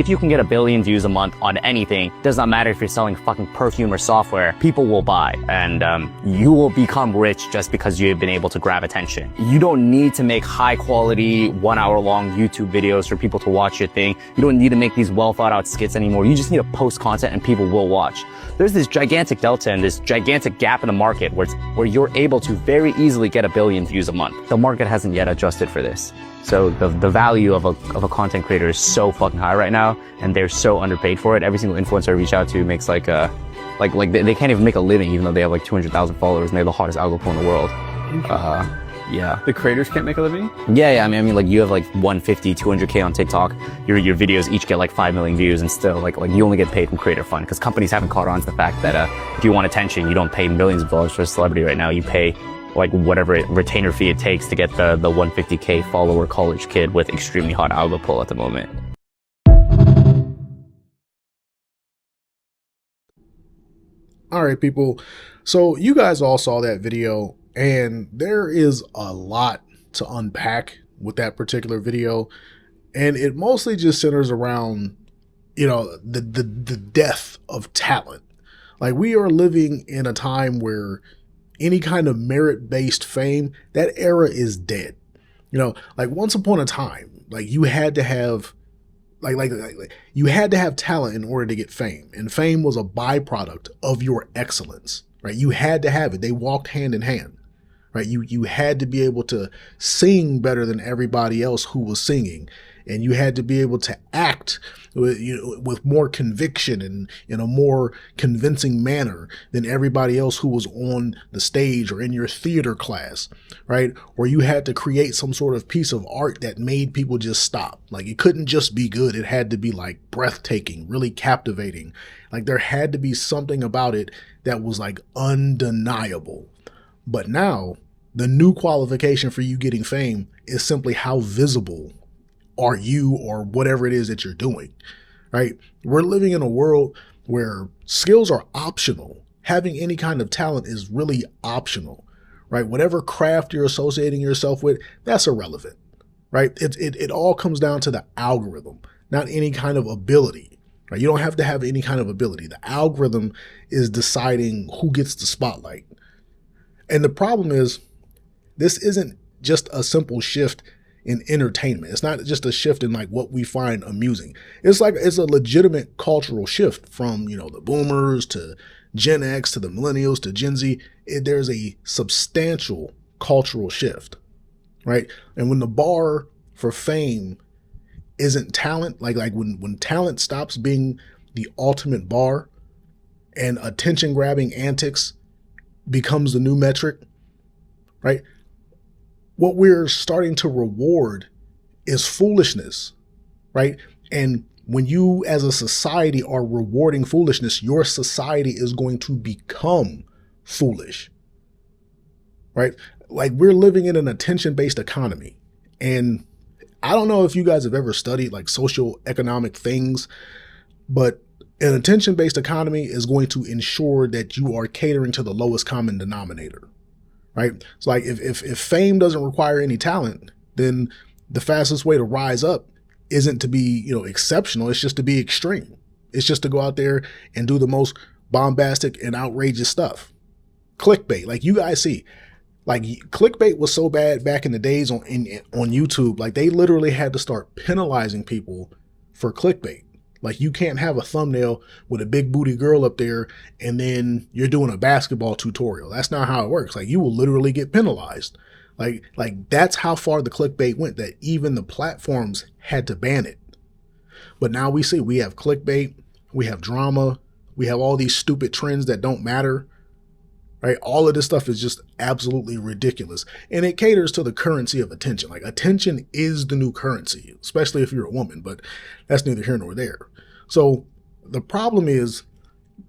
If you can get 1 billion views a month on anything, does not matter if you're selling fucking perfume or software, people will buy. And you will become rich just because you've been able to grab attention. You don't need to make high quality, 1 hour long YouTube videos for people to watch your thing. You don't need to make these well thought out skits anymore. You just need to post content and people will watch. There's this gigantic delta and this gigantic gap in the market where you're able to very easily get 1 billion views a month. The market hasn't yet adjusted for this. So the value of a content creator is so fucking high right now, and they're so underpaid for it. Every single influencer I reach out to makes like they can't even make a living, even though they have like 200,000 followers and they're the hottest algo in the world. Yeah. The creators can't make a living? Yeah. I mean, like you have like 150, 200K on TikTok. Your videos each get like 5 million views, and still like you only get paid from creator fund because companies haven't caught on to the fact that if you want attention, you don't pay millions of dollars for a celebrity right now. You pay like whatever retainer fee it takes to get the 150K follower college kid with extremely hot algo pull at the moment. All right, people. So you guys all saw that video, and there is a lot to unpack with that particular video. And it mostly just centers around, the death of talent. Like, we are living in a time where any kind of merit-based fame, that era is dead. Like once upon a time, like you had to have you had to have talent in order to get fame, and fame was a byproduct of your excellence, right? You had to have it. They walked hand in hand, right? You had to be able to sing better than everybody else who was singing, and you had to be able to act with more conviction and in a more convincing manner than everybody else who was on the stage or in your theater class, right? Or you had to create some sort of piece of art that made people just stop. Like, it couldn't just be good. It had to be like breathtaking, really captivating. Like, there had to be something about it that was like undeniable. But now the new qualification for you getting fame is simply how visible are you or whatever it is that you're doing, right? We're living in a world where skills are optional. Having any kind of talent is really optional, right? Whatever craft you're associating yourself with, that's irrelevant, right? It all comes down to the algorithm, not any kind of ability, right? You don't have to have any kind of ability. The algorithm is deciding who gets the spotlight. And the problem is, this isn't just a simple shift in entertainment. It's not just a shift in like what we find amusing. It's a legitimate cultural shift from, the boomers to Gen X to the millennials to Gen Z. There's a substantial cultural shift, right? And when the bar for fame isn't talent, like when talent stops being the ultimate bar and attention grabbing antics becomes the new metric, right? What we're starting to reward is foolishness, right? And when you as a society are rewarding foolishness, your society is going to become foolish, right? Like, we're living in an attention-based economy. And I don't know if you guys have ever studied like socioeconomic things, but an attention-based economy is going to ensure that you are catering to the lowest common denominator. Right? It's like if fame doesn't require any talent, then the fastest way to rise up isn't to be, exceptional. It's just to be extreme. It's just to go out there and do the most bombastic and outrageous stuff. Clickbait, like you guys see, like clickbait was so bad back in the days on YouTube, like they literally had to start penalizing people for clickbait. Like, you can't have a thumbnail with a big booty girl up there and then you're doing a basketball tutorial. That's not how it works. Like, you will literally get penalized. Like that's how far the clickbait went, that even the platforms had to ban it. But now we have clickbait, we have drama, we have all these stupid trends that don't matter, right? All of this stuff is just absolutely ridiculous. And it caters to the currency of attention. Like, attention is the new currency, especially if you're a woman, but that's neither here nor there. So the problem is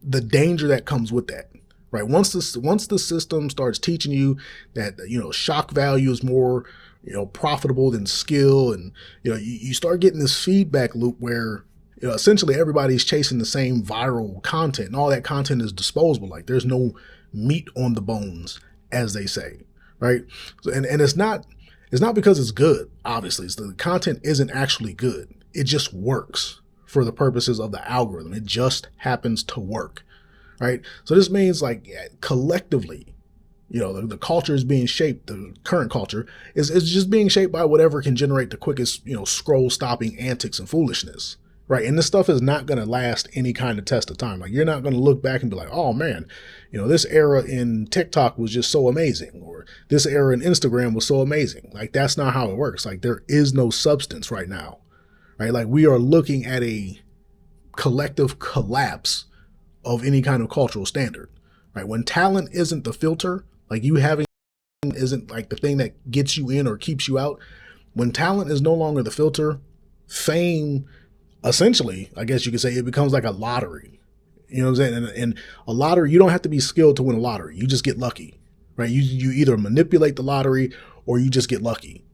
the danger that comes with that, right? Once the system starts teaching you that, shock value is more, profitable than skill. And, you start getting this feedback loop where, essentially everybody's chasing the same viral content, and all that content is disposable. Like, there's no meat on the bones, as they say, right? So, and it's not because it's good. Obviously, the content isn't actually good. It just works for the purposes of the algorithm. It just happens to work, right? So this means like collectively, the culture is being shaped. The current culture is just being shaped by whatever can generate the quickest, scroll stopping antics and foolishness, right? And this stuff is not going to last any kind of test of time. Like, you're not going to look back and be like, oh man, this era in TikTok was just so amazing, or this era in Instagram was so amazing. Like, that's not how it works. Like, there is no substance right now, right? Like, we are looking at a collective collapse of any kind of cultural standard, right? When talent isn't the filter, like you having isn't like the thing that gets you in or keeps you out. When talent is no longer the filter, fame, essentially, I guess you could say, it becomes like a lottery. You know what I'm saying? And a lottery, you don't have to be skilled to win a lottery. You just get lucky, right? You either manipulate the lottery or you just get lucky.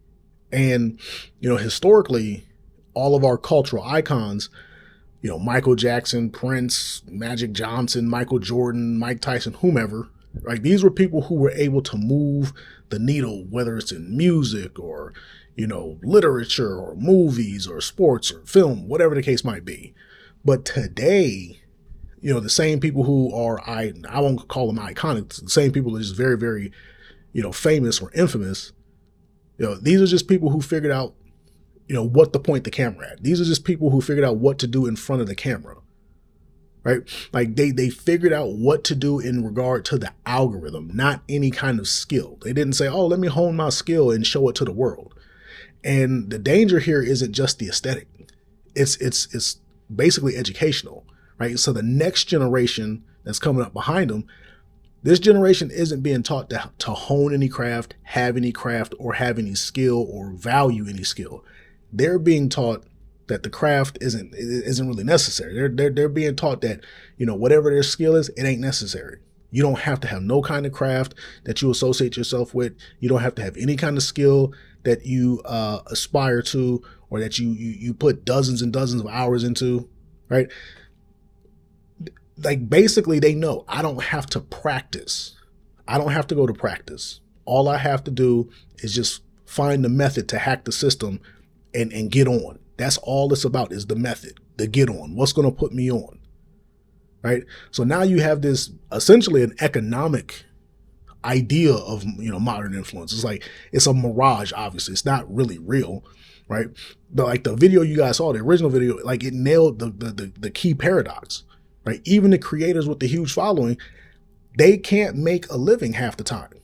And, historically, all of our cultural icons, Michael Jackson, Prince, Magic Johnson, Michael Jordan, Mike Tyson, whomever, right? These were people who were able to move the needle, whether it's in music or, literature or movies or sports or film, whatever the case might be. But today, the same people who are, I won't call them iconic, the same people that are just very, very, famous or infamous, these are just people who figured out, what to point the camera at. These are just people who figured out what to do in front of the camera, right? Like they figured out what to do in regard to the algorithm, not any kind of skill. They didn't say, oh, let me hone my skill and show it to the world. And the danger here isn't just the aesthetic. It's basically educational, right? So the next generation that's coming up behind them, this generation isn't being taught to hone any craft, have any craft, or have any skill or value any skill. They're being taught that the craft isn't really necessary. They're being taught that, whatever their skill is, it ain't necessary. You don't have to have no kind of craft that you associate yourself with. You don't have to have any kind of skill that you aspire to, or that you put dozens and dozens of hours into, right? Like, basically they know I don't have to practice. I don't have to go to practice. All I have to do is just find the method to hack the system and get on. That's all it's about, is the method, the get on. What's going to put me on, right? So now you have this essentially an economic idea of, modern influence. It's like, it's a mirage, obviously. It's not really real, right? But like the video you guys saw, the original video, like it nailed the key paradox, right? Even the creators with the huge following, they can't make a living half the time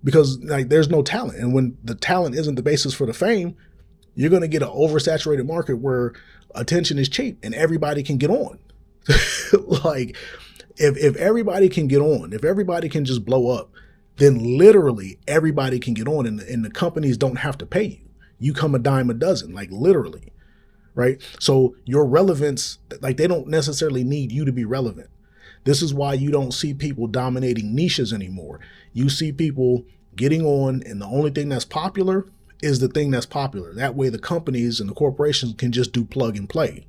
because like there's no talent. And when the talent isn't the basis for the fame, you're going to get an oversaturated market where attention is cheap and everybody can get on. Like if everybody can get on, if everybody can just blow up, then literally everybody can get on and the companies don't have to pay you. You come a dime a dozen, like literally, right? So your relevance, like they don't necessarily need you to be relevant. This is why you don't see people dominating niches anymore. You see people getting on and the only thing that's popular is the thing that's popular. That way the companies and the corporations can just do plug and play,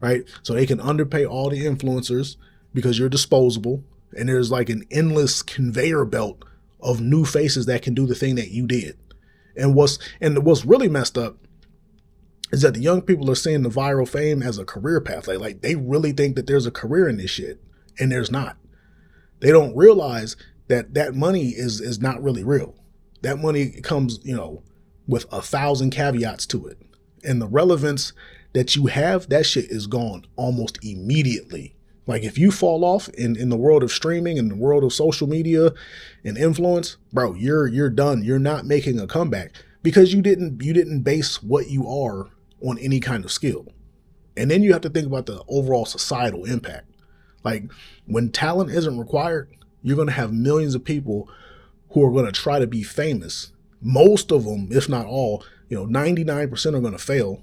right? So they can underpay all the influencers because you're disposable. And there's like an endless conveyor belt of new faces that can do the thing that you did. And what's really messed up is that the young people are seeing the viral fame as a career path. Like they really think that there's a career in this shit, and there's not. They don't realize that money is not really real. That money comes, with 1,000 caveats to it. And the relevance that you have, that shit is gone almost immediately. Like if you fall off in the world of streaming, in the world of social media and influence, bro, you're done. You're not making a comeback because you didn't base what you are on any kind of skill. And then you have to think about the overall societal impact. Like when talent isn't required, you're going to have millions of people who are going to try to be famous. Most of them, if not all, 99% are going to fail,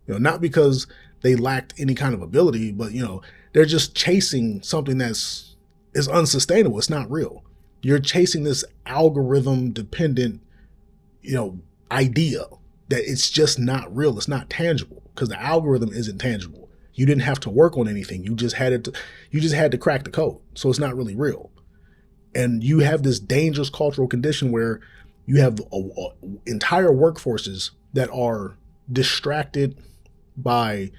not because they lacked any kind of ability, but, they're just chasing something is unsustainable. It's not real. You're chasing this algorithm dependent, idea that it's just not real. It's not tangible because the algorithm isn't tangible. You didn't have to work on anything. You just had to crack the code. So it's not really real. And you have this dangerous cultural condition where you have entire workforces that are distracted by,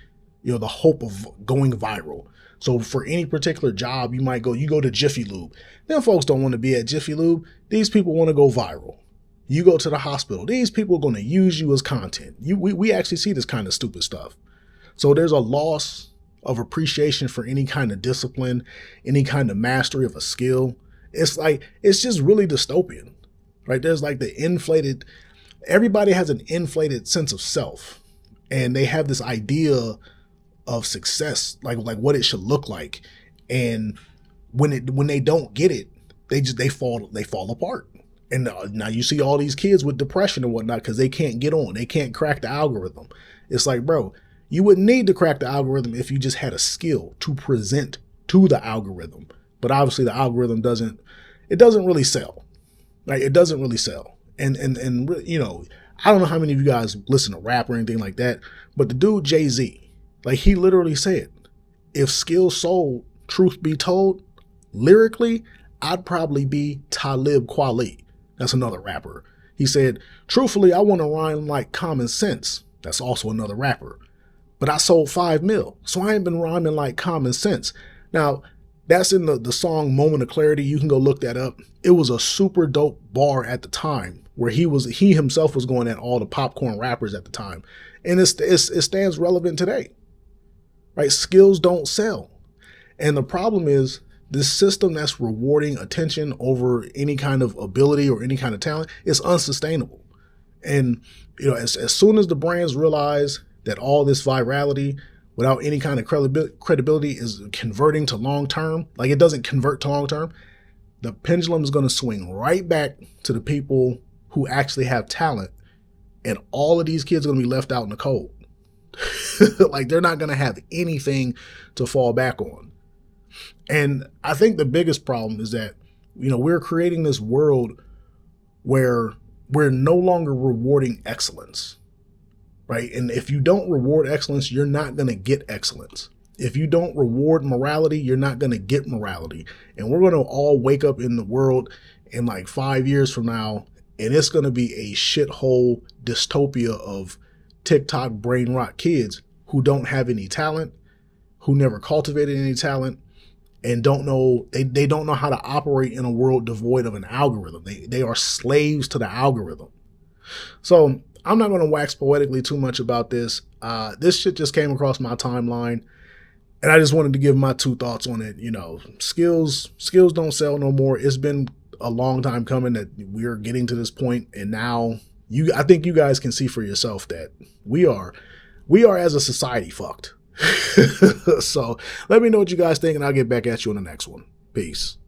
the hope of going viral. So for any particular job, you go to Jiffy Lube. Them folks don't want to be at Jiffy Lube. These people want to go viral. You go to the hospital. These people are going to use you as content. We actually see this kind of stupid stuff. So there's a loss of appreciation for any kind of discipline, any kind of mastery of a skill. It's just really dystopian, right? There's like everybody has an inflated sense of self, and they have this idea of success, like what it should look like. And when they don't get it, they fall apart. And now you see all these kids with depression and whatnot because they can't get on. They can't crack the algorithm. It's like, bro, you wouldn't need to crack the algorithm if you just had a skill to present to the algorithm. But obviously the algorithm doesn't really sell. Right? It doesn't really sell. And I don't know how many of you guys listen to rap or anything like that, but the dude Jay-Z, like, he literally said, if skills sold, truth be told, lyrically, I'd probably be Talib Kweli. That's another rapper. He said, truthfully, I want to rhyme like Common Sense. That's also another rapper. But I sold 5 mil, so I ain't been rhyming like Common Sense. Now, that's in the song Moment of Clarity. You can go look that up. It was a super dope bar at the time where he himself was going at all the popcorn rappers at the time. And it stands relevant today. Right? Skills don't sell. And the problem is this system that's rewarding attention over any kind of ability or any kind of talent is unsustainable. And, as soon as the brands realize that all this virality without any kind of credibility is converting to long term, like it doesn't convert to long term, the pendulum is going to swing right back to the people who actually have talent. And all of these kids are going to be left out in the cold. Like, they're not going to have anything to fall back on. And I think the biggest problem is that, we're creating this world where we're no longer rewarding excellence, right? And if you don't reward excellence, you're not going to get excellence. If you don't reward morality, you're not going to get morality. And we're going to all wake up in the world in like 5 years from now, and it's going to be a shithole dystopia of TikTok brain rot kids who don't have any talent, who never cultivated any talent, and they don't know how to operate in a world devoid of an algorithm. They are slaves to the algorithm. So I'm not going to wax poetically too much about this. This shit just came across my timeline, and I just wanted to give my 2 thoughts on it. Skills don't sell no more. It's been a long time coming that we're getting to this point, and now I think you guys can see for yourself that we are as a society fucked. So let me know what you guys think, and I'll get back at you on the next one. Peace.